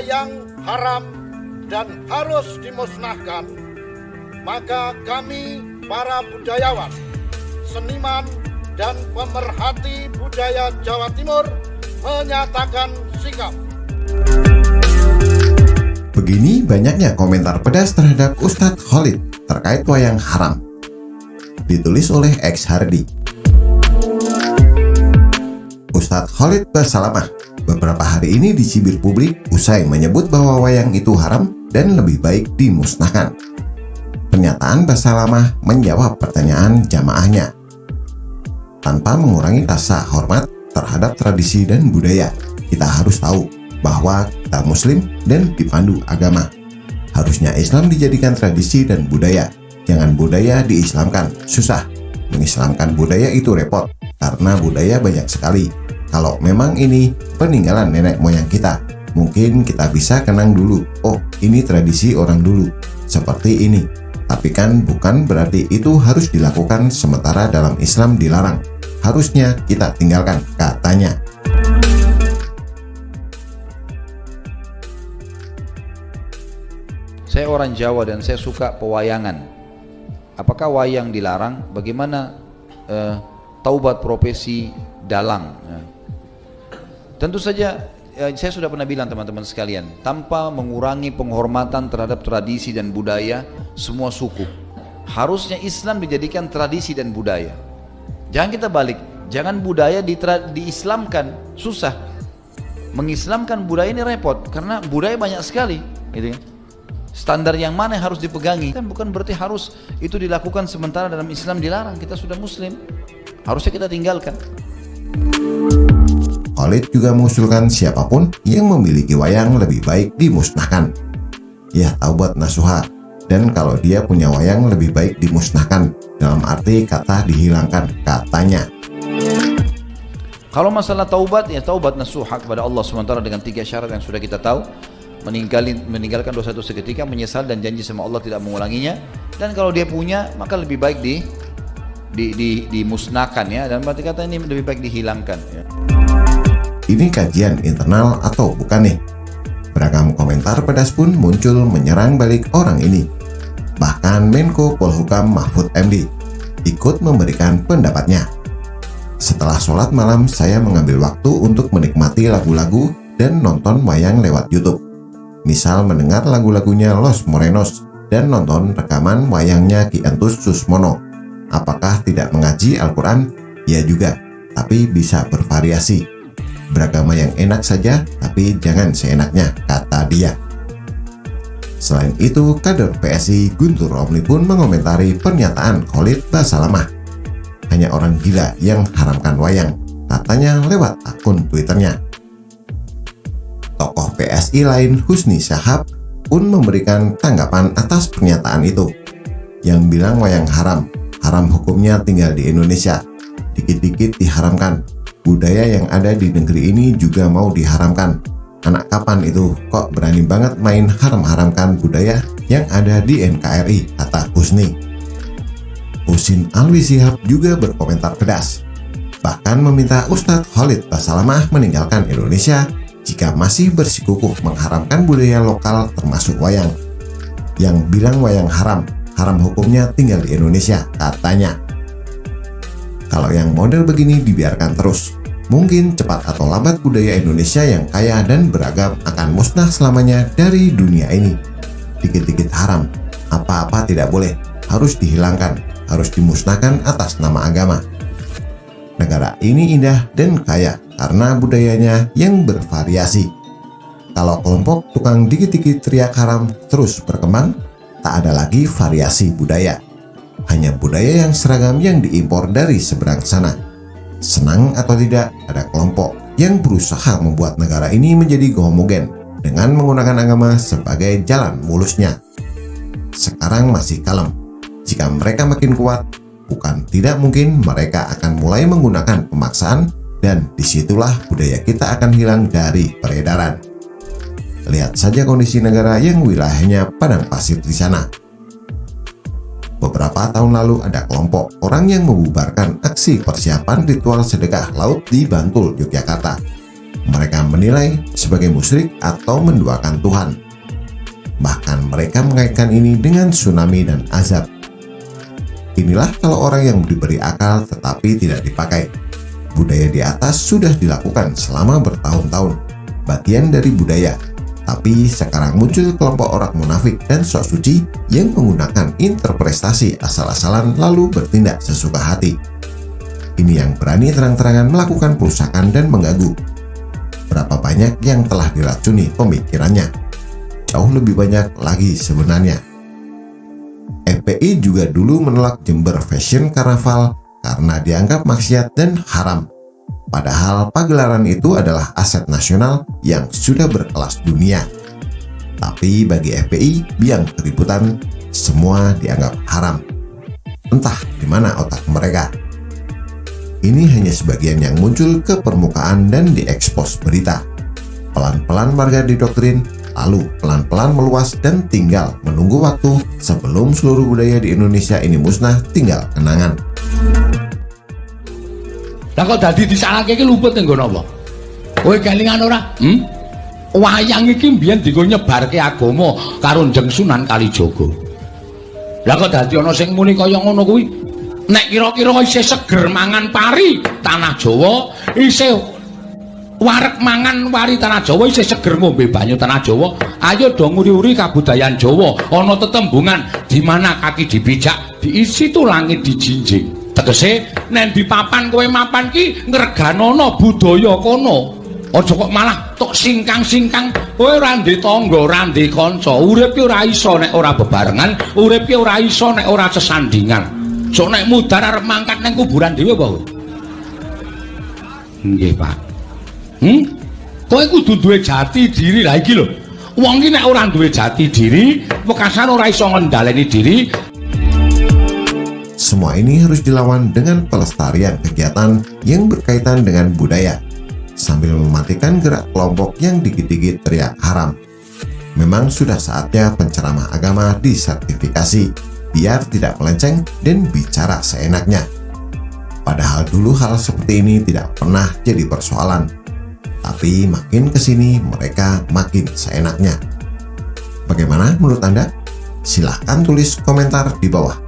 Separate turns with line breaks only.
wayang haram dan harus dimusnahkan, maka kami para budayawan, seniman, dan pemerhati budaya Jawa Timur menyatakan sikap.
Begini banyaknya komentar pedas terhadap Ustadz Khalid terkait wayang haram. Ditulis oleh X Hardi. Ustadz Khalid Basalamah beberapa hari ini dicibir publik usai menyebut bahwa wayang itu haram dan lebih baik dimusnahkan. Pernyataan Basalamah menjawab pertanyaan jamaahnya tanpa mengurangi rasa hormat terhadap tradisi dan budaya. Kita harus tahu bahwa kita muslim dan dipandu agama. Harusnya Islam dijadikan tradisi dan budaya. Jangan budaya diislamkan, susah. Mengislamkan budaya itu repot, karena budaya banyak sekali. Kalau memang ini peninggalan nenek moyang kita, mungkin kita bisa kenang dulu. Oh, ini tradisi orang dulu, seperti ini. Tapi kan bukan berarti itu harus dilakukan sementara dalam Islam dilarang. Harusnya kita tinggalkan, katanya.
Saya orang Jawa dan saya suka pewayangan. Apakah wayang dilarang? Bagaimana taubat profesi dalang? Tentu saja saya sudah pernah bilang teman-teman sekalian, tanpa mengurangi penghormatan terhadap tradisi dan budaya semua suku. Harusnya Islam dijadikan tradisi dan budaya. Jangan kita balik, jangan budaya diislamkan, susah. Mengislamkan budaya ini repot, karena budaya banyak sekali, gitu kan. Standar yang mana yang harus dipegangi, kan bukan berarti harus itu dilakukan sementara dalam Islam dilarang. Kita sudah muslim, harusnya kita tinggalkan.
Khalid juga mengusulkan siapapun yang memiliki wayang lebih baik dimusnahkan. Ya, taubat nasuha. Dan kalau dia punya wayang lebih baik dimusnahkan, dalam arti kata dihilangkan, katanya.
Kalau masalah taubat, ya taubat nasuha kepada Allah SWT dengan 3 syarat yang sudah kita tahu. Meninggalkan dosa itu seketika, menyesal dan janji sama Allah tidak mengulanginya. Dan kalau dia punya, maka lebih baik dimusnahkan, ya. Dan berarti kata ini lebih baik dihilangkan, ya.
Ini kajian internal atau bukan nih? Beragam komentar pedas pun muncul menyerang balik orang ini. Bahkan Menko Polhukam Mahfud MD ikut memberikan pendapatnya. Setelah sholat malam, saya mengambil waktu untuk menikmati lagu-lagu dan nonton wayang lewat YouTube. Misal mendengar lagu-lagunya Los Morenos dan nonton rekaman wayangnya Ki Entus Susmono. Apakah tidak mengaji Al-Quran? Ya juga, tapi bisa bervariasi. Beragama yang enak saja, tapi jangan seenaknya, kata dia. Selain itu, kader PSI Guntur Romli pun mengomentari pernyataan Khalid Basalamah. Hanya orang gila yang haramkan wayang, katanya lewat akun Twitternya. Tokoh PSI lain Husni Syahab pun memberikan tanggapan atas pernyataan itu. Yang bilang wayang haram hukumnya tinggal di Indonesia, dikit-dikit diharamkan. Budaya yang ada di negeri ini juga mau diharamkan. Anak kapan itu kok berani banget main haram-haramkan budaya yang ada di NKRI, kata Husni. Husin Alwi Shihab juga berkomentar pedas, bahkan meminta Ustadz Khalid Basalamah meninggalkan Indonesia jika masih bersikukuh mengharamkan budaya lokal termasuk wayang. Yang bilang wayang haram hukumnya tinggal di Indonesia, katanya. Kalau yang model begini dibiarkan terus, mungkin cepat atau lambat budaya Indonesia yang kaya dan beragam akan musnah selamanya dari dunia ini. Dikit-dikit haram, apa-apa tidak boleh, harus dihilangkan, harus dimusnahkan atas nama agama. Negara ini indah dan kaya karena budayanya yang bervariasi. Kalau kelompok tukang dikit-dikit teriak haram terus berkembang, tak ada lagi variasi budaya. Hanya budaya yang seragam yang diimpor dari seberang sana. Senang atau tidak, ada kelompok yang berusaha membuat negara ini menjadi homogen dengan menggunakan agama sebagai jalan mulusnya. Sekarang masih kalem. Jika mereka makin kuat, bukan tidak mungkin mereka akan mulai menggunakan pemaksaan, dan disitulah budaya kita akan hilang dari peredaran. Lihat saja kondisi negara yang wilayahnya padang pasir di sana. Beberapa tahun lalu ada kelompok orang yang membubarkan aksi persiapan ritual sedekah laut di Bantul, Yogyakarta. mereka menilai sebagai musyrik atau menduakan Tuhan. Bahkan mereka mengaitkan ini dengan tsunami dan azab. Inilah kalau orang yang diberi akal tetapi tidak dipakai. Budaya di atas sudah dilakukan selama bertahun-tahun, bagian dari budaya. Tapi sekarang muncul kelompok orang munafik dan sok suci yang menggunakan interpretasi asal-asalan lalu bertindak sesuka hati. Ini yang berani terang-terangan melakukan perusakan dan mengganggu. Berapa banyak yang telah diracuni pemikirannya? Jauh lebih banyak lagi sebenarnya. FPI juga dulu menolak Jember Fashion Carnaval karena dianggap maksiat dan haram. Padahal pagelaran itu adalah aset nasional yang sudah berkelas dunia. Tapi bagi FPI, biang keributan, semua dianggap haram. Entah di mana otak mereka. Ini hanya sebagian yang muncul ke permukaan dan diekspos berita. Pelan-pelan warga didoktrin, lalu pelan-pelan meluas dan tinggal menunggu waktu sebelum seluruh budaya di Indonesia ini musnah, tinggal kenangan.
Lah kok dadi disalahke iki luput nggo napa? Kowe kelingan ora? Wayang iki mbiyen dienggo nyebarke agama karo Njeng Sunan Kalijaga. Lah kok dadi ana sing muni kaya ngono kuwi? Nek kira-kira isih seger mangan pari tanah Jawa, isih wareg mangan wari tanah Jawa, isih seger ngombe banyu tanah Jawa, ayo dong nguri-uri kabudayan Jawa. Ana tetembungan di mana kaki dipijak, diisi tu langit dijinjing. Tegese nek di papan kowe mapan ki ngreganono budaya kono. Aja kok malah tok singkang-singkang, kowe ora ndek tangga, ora ndek kanca. Urip ki ora iso nek ora bebarengan, urip ki ora iso nek ora sesandingan. Sok nek mudar arep mangkat nang kuburan dhewe apa kowe? Nggih, Pak. Kowe kudu duwe jati diri. Lah iki lho. Wong ki nek ora duwe jati diri, wekasan ora iso ngendhaleni diri.
Semua ini harus dilawan dengan pelestarian kegiatan yang berkaitan dengan budaya, sambil mematikan gerak kelompok yang dikit-dikit teriak haram. Memang sudah saatnya penceramah agama disertifikasi, biar tidak melenceng dan bicara seenaknya. Padahal dulu hal seperti ini tidak pernah jadi persoalan. Tapi makin kesini mereka makin seenaknya. Bagaimana menurut Anda? Silahkan tulis komentar di bawah.